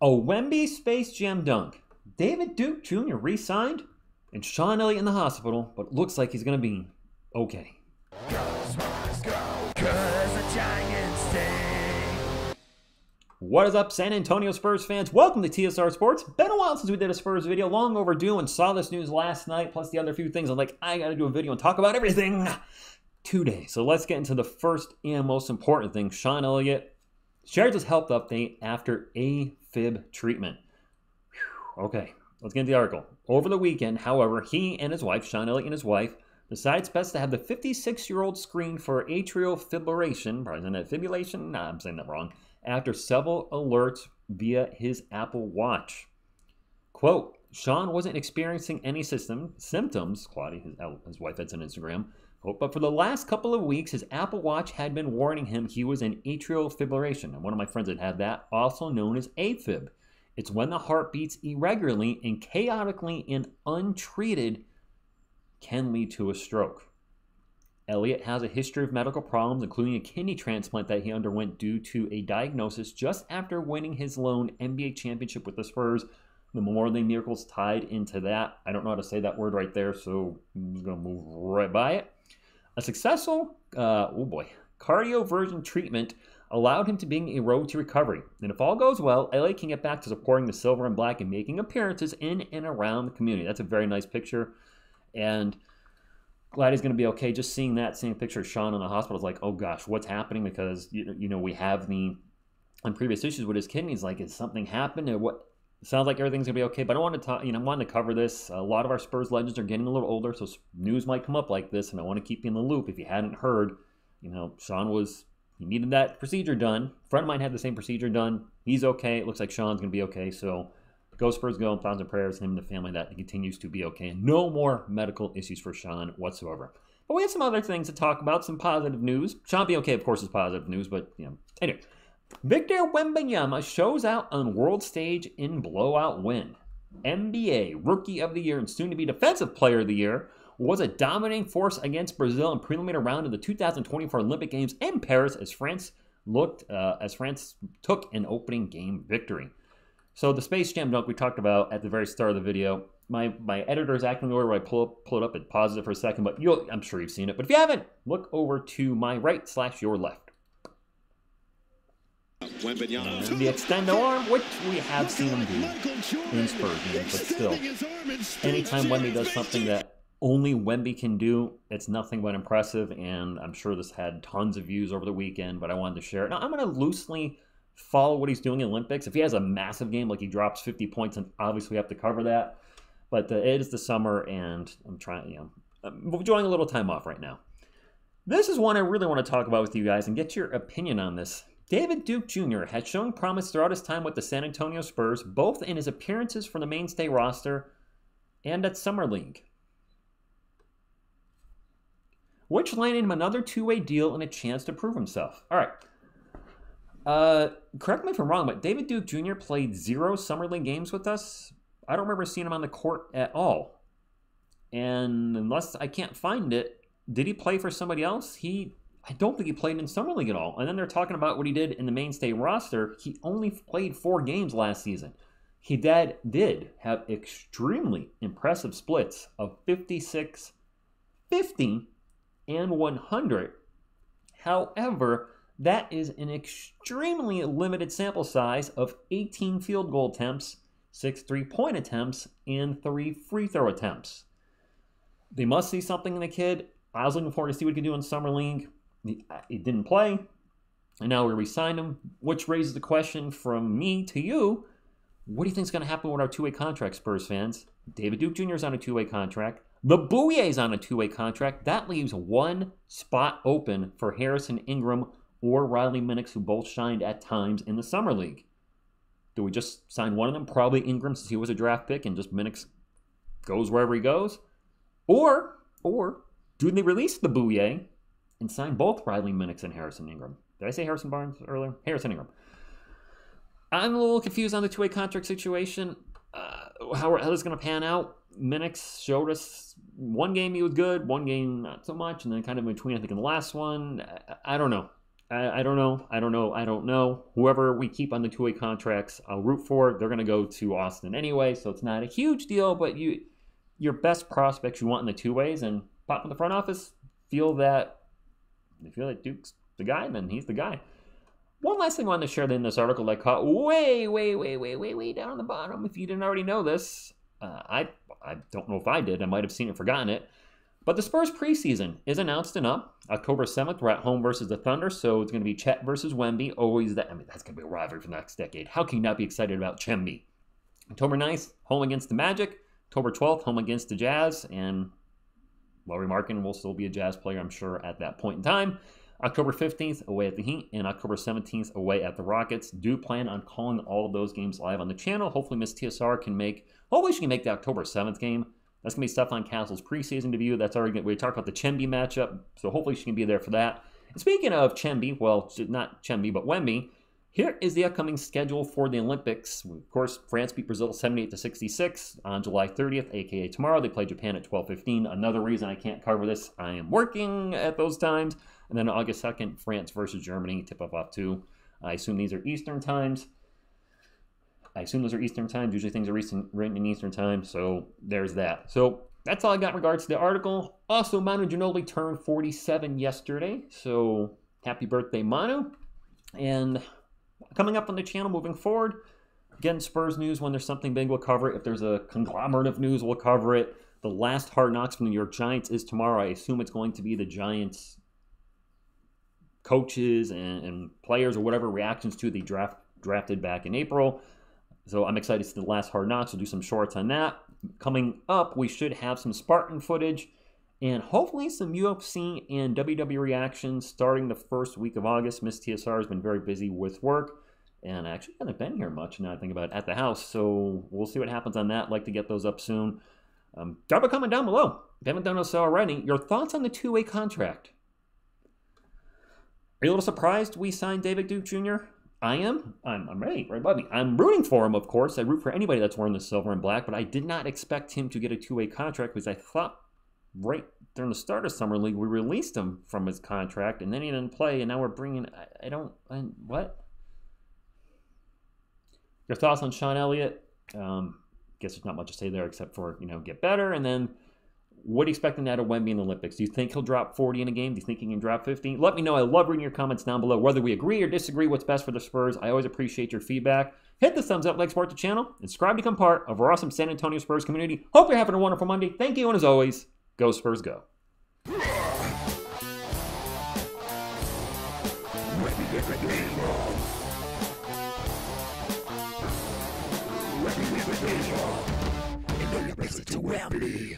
A Wemby Space Jam dunk. David Duke Jr. re-signed, and Sean Elliott in the hospital, but it looks like he's going to be okay. What is up, San Antonio Spurs fans? Welcome to TSR Sports. Been a while since we did a Spurs video, long overdue, and saw this news last night, plus the other few things. I'm like, I got to do a video and talk about everything today. So let's get into the first and most important thing. Sean Elliott shared his health update after AFib treatment. Whew. Okay, let's get into the article. Over the weekend, however, he and his wife, Sean Elliott and his wife, decided it's best to have the 56-year-old screened for atrial fibrillation, probably isn't that fibrillation? Nah, I'm saying that wrong, after several alerts via his Apple Watch. Quote, Sean wasn't experiencing any symptoms, Claudia, his wife, had on Instagram, quote, but for the last couple of weeks, his Apple Watch had been warning him he was in atrial fibrillation. And one of my friends had that, also known as AFib. It's when the heart beats irregularly and chaotically and untreated can lead to a stroke. Elliott has a history of medical problems, including a kidney transplant that he underwent due to a diagnosis just after winning his lone NBA championship with the Spurs. The Memorial Day miracles tied into that. I don't know how to say that word right there, so I'm just going to move right by it. A successful, cardioversion treatment allowed him to begin a road to recovery. And if all goes well, Elliott can get back to supporting the silver and black and making appearances in and around the community. That's a very nice picture. And glad he's going to be okay. Just seeing that same picture of Sean in the hospital is like, oh gosh, what's happening? Because, you know, we have on previous issues with his kidneys, like, is something happened or what? It sounds like everything's going to be okay. But I want to talk, I wanted to cover this. A lot of our Spurs legends are getting a little older, so news might come up like this, and I want to keep you in the loop. If you hadn't heard, Sean he needed that procedure done. A friend of mine had the same procedure done. He's okay. It looks like Sean's going to be okay. So go Spurs, go, and thousands of prayers, him and the family, that he continues to be okay. And no more medical issues for Sean whatsoever. But we have some other things to talk about, some positive news. Sean being okay, of course, is positive news, but, Anyway, Victor Wembanyama shows out on world stage in blowout win. NBA Rookie of the Year and soon-to-be Defensive Player of the Year was a dominating force against Brazil in preliminary round of the 2024 Olympic Games in Paris as France took an opening game victory. So the Space Jam dunk we talked about at the very start of the video, my editor is acting the order where I pull it up and pause it for a second, but I'm sure you've seen it. But if you haven't, look over to my right/your left. And the extendo arm, which we have seen him do in Spurs games, but still, anytime Wemby does something that only Wemby can do, it's nothing but impressive, and I'm sure this had tons of views over the weekend, but I wanted to share it. Now, I'm going to loosely follow what he's doing in Olympics. If he has a massive game, like he drops 50 points, and obviously we have to cover that. But it is the summer, and I'm trying, I'm enjoying a little time off right now. This is one I really want to talk about with you guys and get your opinion on this. David Duke Jr. has shown promise throughout his time with the San Antonio Spurs, both in his appearances for the mainstay roster and at Summer League, which landed him another two-way deal and a chance to prove himself. All right. Correct me if I'm wrong, but David Duke Jr. played 0 Summer League games with us. I don't remember seeing him on the court at all. And unless I can't find it, did he play for somebody else? I don't think he played in Summer League at all. And then they're talking about what he did in the mainstay roster. He only played 4 games last season. He did have extremely impressive splits of 56, 50, and 100. However, that is an extremely limited sample size of 18 field goal attempts, 6 three-point attempts, and 3 free throw attempts. They must see something in the kid. I was looking forward to see what he could do in Summer League. He didn't play, and now we re-signed him, which raises the question from me to you. What do you think is going to happen with our two-way contract, Spurs fans? David Duke Jr. is on a two-way contract. The Bouye is on a two-way contract. That leaves one spot open for Harrison Ingram or Riley Minix, who both shined at times in the Summer League. Do we just sign one of them? Probably Ingram, since he was a draft pick, and just Minix goes wherever he goes. Or do they release the Bouye and sign both Riley Minix and Harrison Ingram? Did I say Harrison Barnes earlier? Harrison Ingram. I'm a little confused on the two-way contract situation. How this is going to pan out. Minix showed us one game he was good, one game not so much, and then kind of in between, I think in the last one, I don't know. I don't know. I don't know. I don't know. Whoever we keep on the two-way contracts, I'll root for. They're going to go to Austin anyway, so it's not a huge deal, but your best prospects you want in the two ways, and pop in the front office, feel that Duke's the guy, then he's the guy. One last thing I wanted to share in this article that I caught way down on the bottom. If you didn't already know this, I don't know if I did. I might have seen it, forgotten it. But the Spurs preseason is announced and up. October 7th, we're at home versus the Thunder, so it's going to be Chet versus Wemby. Always that. I mean, that's going to be a rivalry for the next decade. How can you not be excited about Wemby? October 9th, home against the Magic. October 12th, home against the Jazz. And Lauri Markkanen will still be a Jazz player, I'm sure, at that point in time. October 15th, away at the Heat, and October 17th, away at the Rockets. Do plan on calling all of those games live on the channel. Hopefully, Miss TSR can make the October 7th game. That's going to be Stephon Castle's preseason debut. That's already we talked about the Wemby matchup, so hopefully she can be there for that. And speaking of Wemby, well, not Wemby, but Wemby, here is the upcoming schedule for the Olympics. Of course, France beat Brazil 78-66 on July 30th, aka tomorrow. They play Japan at 12:15. Another reason I can't cover this, I am working at those times. And then August 2nd, France versus Germany, tip-off 2. I assume these are Eastern times. Usually things are written in Eastern time, so there's that. So that's all I got in regards to the article. Also, Manu Ginobili turned 47 yesterday, so happy birthday, Manu. And coming up on the channel moving forward, again, Spurs news. When there's something big, we'll cover it. If there's a conglomerate of news, we'll cover it. The last Hard Knocks from the New York Giants is tomorrow. I assume it's going to be the Giants coaches and players or whatever reactions to the drafted back in April. So I'm excited to see the last Hard Knocks. We'll do some shorts on that. Coming up, we should have some Spartan footage and hopefully some UFC and WWE reactions starting the first week of August. Miss TSR has been very busy with work, and I actually haven't been here much now I think about it, at the house. So we'll see what happens on that. I'd like to get those up soon. Drop a comment down below. If you haven't done so already, your thoughts on the two-way contract. Are you a little surprised we signed David Duke Jr.? I am. I'm ready, right above me. I'm rooting for him, of course. I root for anybody that's wearing the silver and black, but I did not expect him to get a two-way contract because I thought right during the start of Summer League we released him from his contract, and then he didn't play, and now we're bringing... what? Your thoughts on Sean Elliott? Guess there's not much to say there except for, get better, and then... What are you expecting out of Wemby in the Olympics? Do you think he'll drop 40 in a game? Do you think he can drop 50? Let me know. I love reading your comments down below. Whether we agree or disagree what's best for the Spurs, I always appreciate your feedback. Hit the thumbs up, like, support the channel, and subscribe to become part of our awesome San Antonio Spurs community. Hope you're having a wonderful Monday. Thank you, and as always, go Spurs, go. To Wemby.